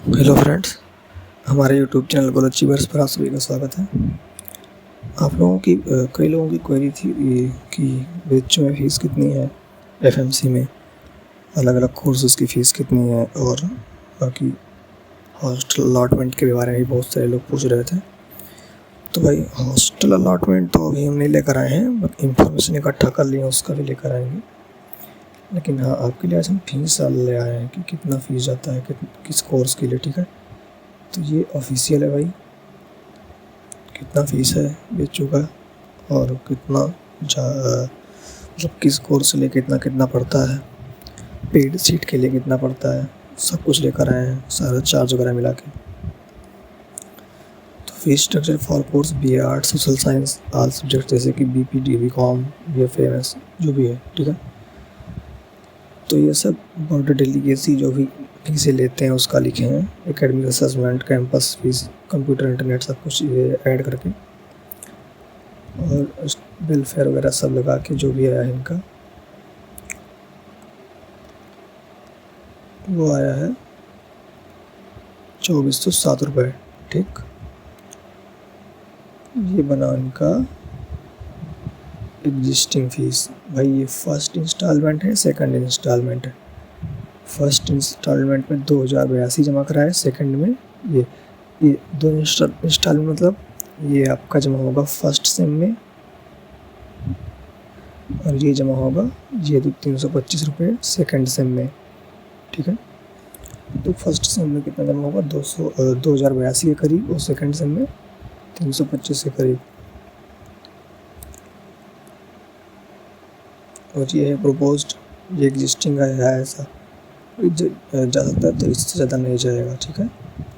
Hello friends, हमारे YouTube channel गोल achievers पर आप सभी का स्वागत है। आप लोगों की कई लोगों की क्वेरी थी कि बच्चों में फ़ीस कितनी है, एफएमसी में अलग अलग कोर्सेज़ की फ़ीस कितनी है, और बाकी हॉस्टल अलॉटमेंट के बारे में भी बहुत सारे लोग पूछ रहे थे। तो भाई हॉस्टल अलॉटमेंट तो अभी हम नहीं लेकर आए हैं, बट इंफॉर्मेशन इकट्ठा कर लिए, उसका भी लेकर आएंगे। लेकिन हाँ, आपके लिए आज हम फ़ीस ले आए हैं कि कितना फ़ीस जाता है किस कोर्स के लिए। ठीक है, तो ये ऑफिशियल है भाई, कितना फ़ीस है बच्चों का और कितना मतलब किस कोर्स के लिए कितना कितना पड़ता है, पेड सीट के लिए कितना पड़ता है, सब कुछ लेकर आए हैं, सारा चार्ज वगैरह मिला के। तो fees structure for course BA arts, social science, all subject जैसे कि BPD, BCom, BFAMS जो भी है। ठीक है, तो ये सब बॉर्डर डेलीगेसी जो भी फीसें लेते हैं उसका लिखे हैं, academic assessment, campus fees, computer internet, सब कुछ ये ऐड करके और वेलफेयर वगैरह सब लगा के जो भी आया है इनका, वो आया है 2407 रुपये। ठीक, ये बना इनका एग्जिस्टिंग फीस। भाई ये फर्स्ट इंस्टॉलमेंट है, सेकंड इंस्टॉलमेंट है। फर्स्ट इंस्टॉलमेंट में 2082 जमा कराए, सेकंड में ये दो इंस्टॉलमेंट, मतलब ये आपका जमा होगा फर्स्ट सेम में और ये जमा होगा ये 325 रुपये सेकेंड सेम में। ठीक है, तो फर्स्ट सेम में कितना जमा होगा 2082 के करीब, और सेकेंड सेम में 325 के करीब। और ये है प्रोपोज्ड, ये एग्जिस्टिंग है ऐसा जा सकता है, तो इससे ज़्यादा नहीं जाएगा। ठीक है,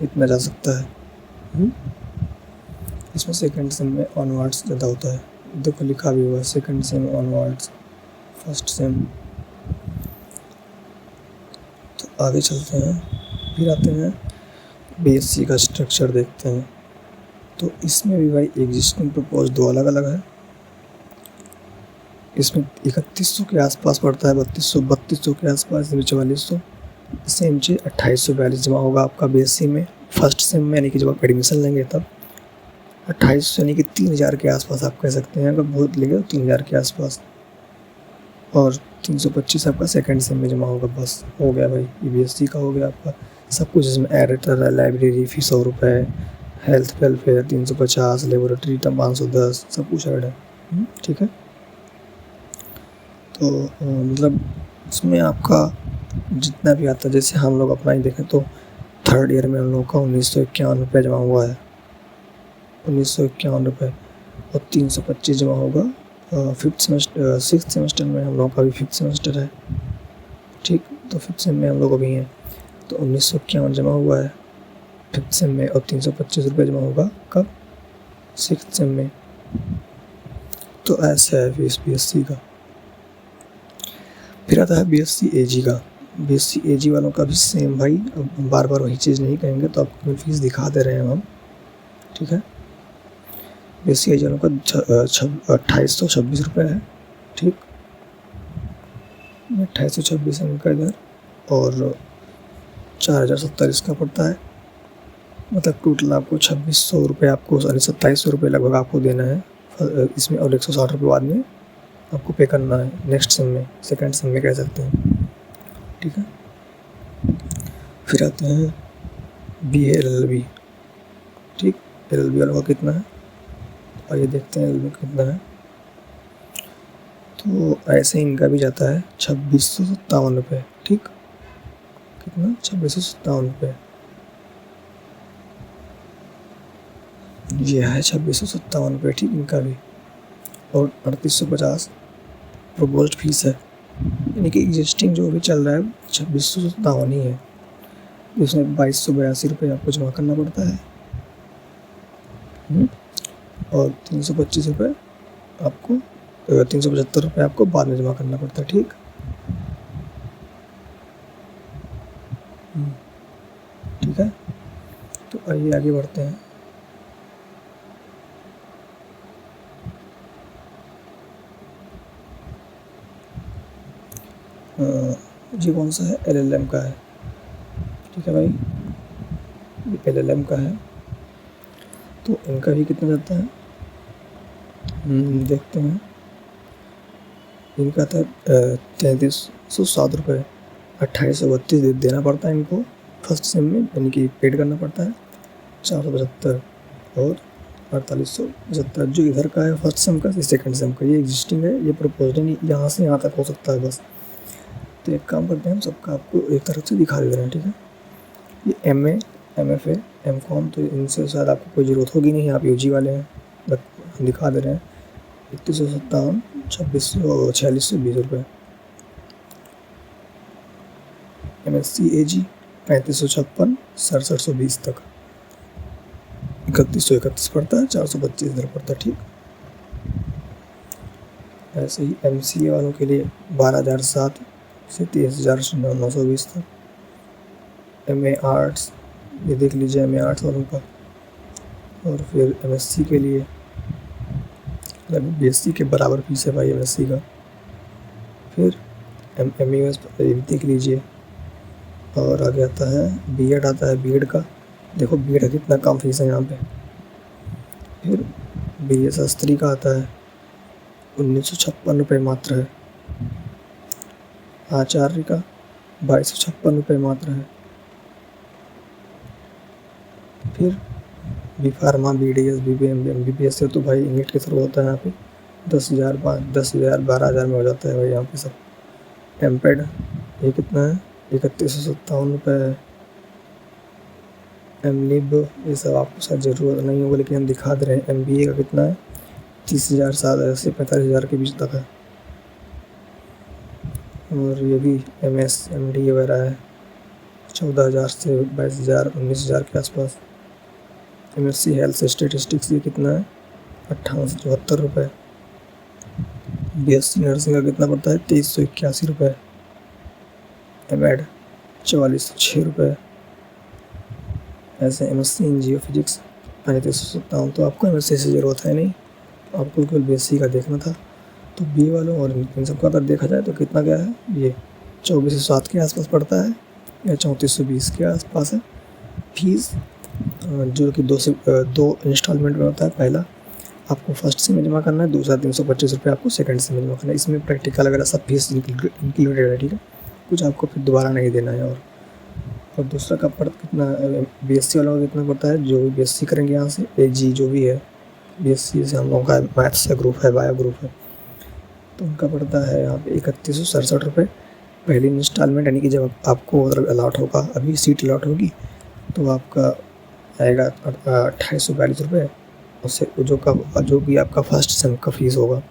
इतना जा सकता है। इसमें सेकेंड सेम में ऑनवर्ड्स ज़्यादा होता है, देखो लिखा भी हुआ है second same onwards, first sem. तो आगे चलते हैं, फिर आते हैं BSc का स्ट्रक्चर देखते हैं। तो इसमें भी भाई एग्जिस्टिंग प्रपोज दो अलग अलग है। इसमें 3100 के आसपास पड़ता है, 3200 के आसपास, इसमें 4400, इससे नीचे 2842 जमा होगा आपका BSc में फर्स्ट सेम में, यानी कि जब आप एडमिशन लेंगे तब 2800 यानी कि 3000 के आसपास आप कह सकते हैं, अगर बहुत लेंगे तो 3000 के आसपास। और 325 आपका सेकंड सेम में जमा होगा। बस हो गया भाई, BSc का हो गया आपका सब कुछ। इसमें एडिटर है, लाइब्रेरी फीस 100 रुपये, हेल्थ वेलफेयर 350, लेबोरेटरी 510, सब कुछ ऐड है। ठीक है, तो मतलब इसमें आपका जितना भी आता है, जैसे हम लोग अपना ही देखें तो थर्ड ईयर में हम लोग का 1951 रुपये जमा हुआ है, 1951 रुपये, और 325 जमा होगा फिफ्थ सेमेस्टर, सिक्स सेमेस्टर में हम लोग का भी फिफ्थ सेमेस्टर है। ठीक, तो फिफ्थ सेम में हम लोग अभी हैं, तो 1951 जमा हुआ है फिफ्थ सेम में, और 325 रुपये जमा होगा कब, सिक्स सेम में। तो ऐसा है फीस BSc का। फिर आता है BSc AG का। BSc AG वालों का भी सेम भाई, अब बार बार वही चीज़ नहीं कहेंगे, तो आपको फीस दिखा दे रहे हैं हम। ठीक है, BSc AG वालों का 2826 रुपये है। ठीक, 2826 है इनका इधर, और 4070 इसका पड़ता है। मतलब टोटल आपको 2600 रुपये, आपको 2700 रुपये लगभग आपको देना है इसमें, और 160 रुपये बाद में आपको पे करना है नेक्स्ट सेम में, सेकंड सेम में कह सकते हैं। ठीक है, फिर आते हैं BA LLB। ठीक, LLB वालों का कितना है, और ये देखते हैं LLB कितना है। तो ऐसे इनका भी जाता है 2657 रुपये। ठीक, कितना, 2657 रुपये, ये है 2657 रुपये। ठीक, इनका भी, और 3850 प्रोपोज्ड फीस है, यानी कि एग्जिस्टिंग जो भी चल रहा है 2657 ही है। उसमें 2282 रुपये आपको जमा करना पड़ता है, और 325 रुपये आपको 375 रुपये आपको बाद में जमा करना पड़ता है। ठीक, ठीक है, तो आइए आगे बढ़ते हैं। ये कौन सा है, LLM का है। ठीक है भाई, ये LLM का है। तो इनका भी कितना जाता है देखते हैं। इनका था 3307 रुपये, 2832 देना पड़ता है इनको फर्स्ट सेम में, यानी कि पेड करना पड़ता है 475 और 4875 जो इधर का है फर्स्ट सेम का, सेकंड सेम का। ये एग्जिस्टिंग है, ये प्रपोज्ड है, यहाँ से यहाँ तक हो सकता है बस। तो एक काम करते हैं, हम सबका आपको एक तरफ से दिखा दे रहे हैं, ठीक है। ये MA, MFA, MCOM, तो इनसे शायद आपको कोई ज़रूरत होगी नहीं, आप UG वाले हैं, बट हम दिखा दे रहे हैं। 3157, 2600, 4620 रुपये। MSc AG 3556, 6720 तक। 3131 पड़ता है, 425 इधर पड़ता है, ठीक। ऐसे ही MCA वालों के लिए 12,007 से 23,920 तक। MA आर्ट्स, ये देख लीजिए MA आर्ट्स वालों का। और फिर MSc के लिए लगभग BSc के बराबर फीस है भाई MSc का। फिर MUS देख लीजिए। और आगे आता है B.Ed आता है, B.Ed का देखो, B.Ed का कितना कम फीस है यहाँ पे। फिर BA शास्त्री का आता है 1956 रुपये मात्र है। आचार्य का 2256 रुपये मात्र है। फिर B pharma, BDS, BBM, MBBS से तो भाई नीट के थ्रू होता है यहाँ पे 10,000, 10,000, 12,000 में हो जाता है भाई यहाँ पे सब। MPED ये कितना है, 3157 रुपये है। MLib ये सब आपको शायद ज़रूरत नहीं होगा, लेकिन हम दिखा दे रहे हैं। MBA का कितना है, 30,000 से 45,000 के बीच तक है। और ये भी MS, MD वगैरह है, 14,000 से 22,000, 19,000 के आसपास। MSc हेल्थ स्टेटिस्टिक्स ये कितना है, 5874 रुपये। BSc नर्सिंग का कितना पड़ता है, 2381 रुपये। MAD 4406 रुपये। ऐसे MSc इन जियो फिजिक्स 3557। तो आपको MSc से ज़रूरत है नहीं, आपको केवल BSc का देखना था। तो B वालों और इन सबका अगर देखा जाए तो कितना क्या है, ये 2407 के आसपास पड़ता है या 3420 के आसपास है फीस, जो कि 2 इंस्टॉलमेंट में होता है। पहला आपको फर्स्ट से में जमा करना है, दूसरा 325 रुपये आपको सेकंड से में जमा करना है। इसमें प्रैक्टिकल वगैरह सब फीस इंक्लूडेड है, ठीक है। कुछ आपको फिर दोबारा नहीं देना है। और दूसरा का पड़ कितना, BSc वालों का कितना पड़ता है, जो भी BSc करेंगे यहाँ से, AG जो भी है BSc से हम लोगों का मैथ्स का ग्रुप है, बायो ग्रुप है, तो उनका पड़ता है यहाँ पे 3167 रुपये पहली इंस्टॉलमेंट। यानी कि जब आपको मतलब अलॉट होगा, अभी सीट अलॉट होगी तो आपका आएगा 2842 रुपये। उससे जो भी आपका फर्स्ट सेम का फीस होगा।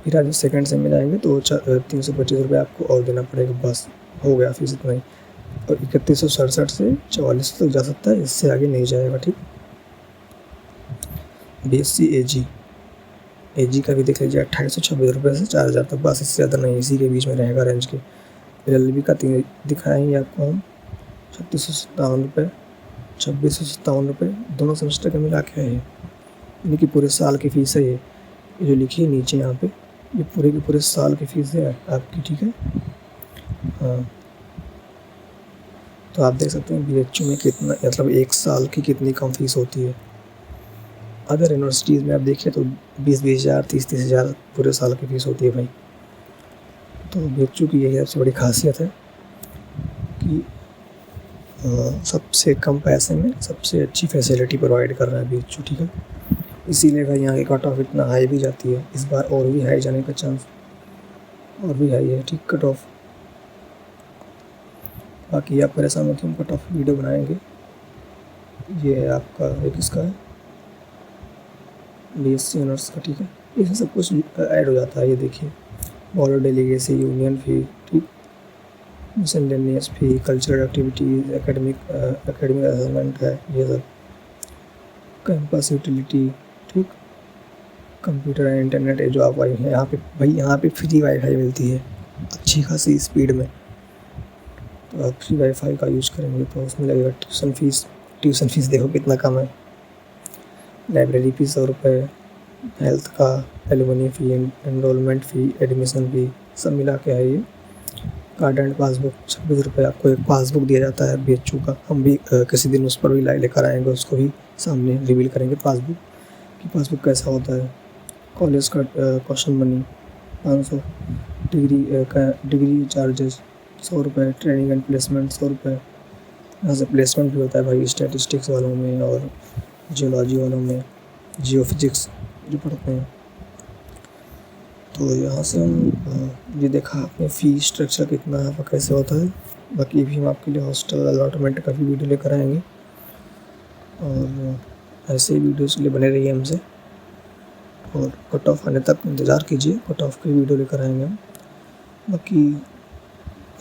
फिर आज सेकंड सेम में जाएंगे तो 325 रुपये आपको और देना पड़ेगा, बस हो गया फीस इतना ही। और 3167 से 44 तक जा सकता है, इससे आगे नहीं जाएगा, ठीक। BSc AG का भी देख लीजिए 2826 रुपये से 4,000 तक, बस इससे ज़्यादा नहीं, इसी के बीच में रहेगा रेंज के। LLB का दिखाएंगे आपको हम 3657 रुपये, 2657 रुपये, दोनों सेमेस्टर के मिला के है। यानी कि पूरे साल की फ़ीस है ये जो लिखी है नीचे यहाँ पे, ये पूरे के पूरे साल की फ़ीस है आपकी, ठीक है। हाँ, तो आप देख सकते हैं BHU में कितना, मतलब एक साल की कितनी कम फीस होती है। अदर यूनिवर्सिटीज़ में आप देखिए तो 20-20 हज़ार, 30-30 हज़ार पूरे साल की फ़ीस होती है भाई। तो BHU की यही सबसे बड़ी खासियत है कि सबसे कम पैसे में सबसे अच्छी फैसिलिटी प्रोवाइड कर रहा है BHU, ठीक है। इसीलिए भाई यहाँ की कट ऑफ इतना हाई भी जाती है, इस बार और भी हाई जाने का चांस और भी हाई है, ठीक, कट ऑफ। बाकी आप परेशान मत, हम कट ऑफ वीडियो बनाएंगे। ये है आपका एक इसका है BSc ऑनर्स का, ठीक है। इसमें सब कुछ ऐड हो जाता है, ये देखिए, बॉर्डर डेलीगेसी, यूनियन फ़ी, ठीक, मिसलेनियस फ़ी, कल्चरल एक्टिविटीज़, एकेडमिक असेसमेंट है, ये सब, कैंपस यूटिलिटी, ठीक, कंप्यूटर एंड इंटरनेट है जो आप वाई है यहाँ पे भाई, यहाँ पे फ्री वाईफाई मिलती है अच्छी खासी स्पीड में। तो आप फ्री वाईफाई का यूज़ करेंगे तो उसमें लगेगा ट्यूशन फीस देखो कितना कम है। लाइब्रेरी फीस 100 रुपये, हेल्थ का, एलुमनी फ़ी, एनरोलमेंट फ़ी, एडमिशन फ़ी, सब मिला के है ये कार्ड एंड पासबुक 26 रुपये आपको एक पासबुक दिया जाता है BHU का। हम भी किसी दिन उस पर भी लेकर आएंगे, उसको भी सामने रिवील करेंगे पासबुक कि पासबुक कैसा होता है। कॉलेज का क्वेश्चन मनी 500, डिग्री चार्जेस 100 रुपये, ट्रेनिंग एंड प्लेसमेंट 100 रुपये। यहाँ से प्लेसमेंट भी होता है भाई स्टैटिस्टिक्स वालों में और जियोलॉजी वालों में, जियो फिजिक्स जो पढ़ते हैं। तो यहाँ से हम ये देखा आपने फ़ी स्ट्रक्चर कितना है, वो कैसे होता है। बाकी भी हम आपके लिए हॉस्टल अलॉटमेंट का भी वीडियो लेकर आएंगे और ऐसे ही वीडियोज़ के लिए बने रहिए हमसे। और कट ऑफ आने तक इंतज़ार कीजिए, कट ऑफ की वीडियो लेकर आएंगे हम। बाकी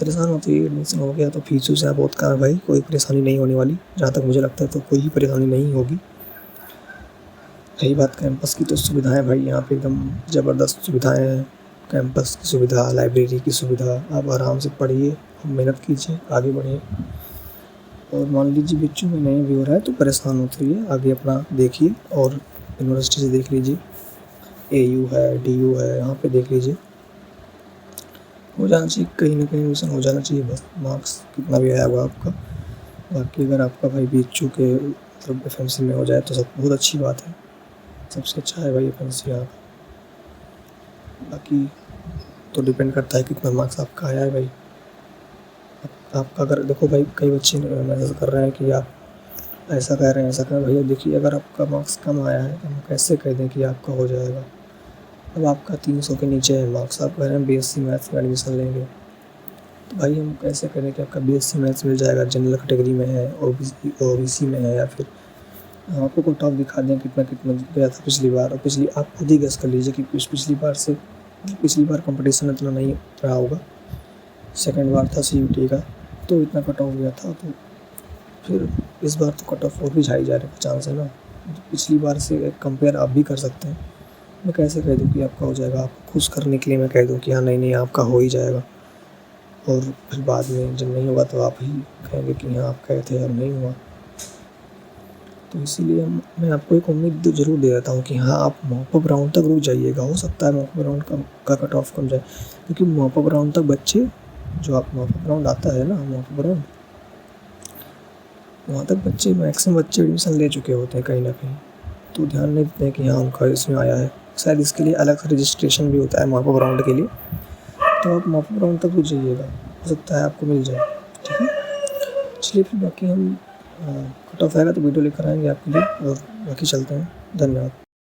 परेशान होती है, एडमिशन हो गया तो फीस से बहुत कम है भाई, कोई परेशानी नहीं होने वाली। जहाँ तक मुझे लगता है तो कोई परेशानी नहीं होगी। रही बात कैंपस की, तो सुविधाएं भाई यहाँ पे एकदम ज़बरदस्त सुविधाएं हैं। कैंपस की सुविधा, लाइब्रेरी की सुविधा, आप आराम से पढ़िए, मेहनत कीजिए, आगे बढ़िए। और मान लीजिए BHU में नहीं भी हो रहा है तो परेशान होते रहिए, आगे अपना देखिए और यूनिवर्सिटी से देख लीजिए, AU है, DU है, यहाँ पे देख लीजिए। हो जाना चाहिए, कहीं ना कहीं एडमिशन हो जाना चाहिए, बस मार्क्स कितना भी आया होगा आपका। बाकी अगर आपका भाई BHU के मतलब FMC में हो जाए तो सब बहुत अच्छी बात है, सबसे अच्छा है भाई FMC यहाँ का। बाकी तो डिपेंड करता है कितना मार्क्स आपका आया है भाई। आपका अगर देखो भाई, कई बच्चे मैसेज कर रहे हैं कि आप ऐसा कह रहे हैं, ऐसा कह रहे हैं। भैया देखिए, अगर आपका मार्क्स कम आया है तो हम कैसे कह दें कि आपका हो जाएगा। अब आपका 300 के नीचे है मार्क्स, आप कह रहे हैं BSc मैथ्स में एडमिशन लेंगे, तो भाई हम कैसे करें कि आपका BSc मैथ्स मिल जाएगा, जनरल कैटेगरी में है, OBC में है, या फिर आपको कट ऑफ दिखा दें कितना कितना गया था पिछली बार। और पिछली आप खुद ही गेस कर लीजिए कि पिछली बार कंपटीशन इतना नहीं रहा होगा। सेकंड बार था CUT का तो इतना कट ऑफ गया था, तो फिर इस बार तो कट ऑफ और भी हाई जाने का चांस है ना। पिछली बार से कंपेयर आप भी कर सकते हैं। मैं कैसे कह दूँ कि आपका हो जाएगा, आपको खुश करने के लिए मैं कह दूँ कि हाँ नहीं आपका हो ही जाएगा, और फिर बाद में जब नहीं होगा तो आप ही कहेंगे कि हाँ आप कहे थे और नहीं हुआ। तो इसीलिए मैं आपको एक उम्मीद ज़रूर दे देता हूँ कि हाँ आप मॉप अप राउंड तक रुक जाइएगा। हो सकता है मॉप अप राउंड का कट ऑफ कम जाए, क्योंकि मॉप अप राउंड तक बच्चे, जो आप मॉप अप राउंड आता है ना, मॉप अप राउंड, वहाँ तक बच्चे मैक्सिमम बच्चे एडमिशन ले चुके होते हैं कहीं ना कहीं। तो ध्यान नहीं देते हैं कि हाँ उनका इसमें आया है। शायद इसके लिए अलग से रजिस्ट्रेशन भी होता है मॉप अप राउंड के लिए, तो आप मॉप अप राउंड तक रुक जाइएगा, हो सकता है आपको मिल जाए। ठीक है, चलिए फिर बाकी हम कट ऑफ आएगा तो वीडियो लेकर आएंगे आपके लिए, और बाकी चलते हैं। धन्यवाद।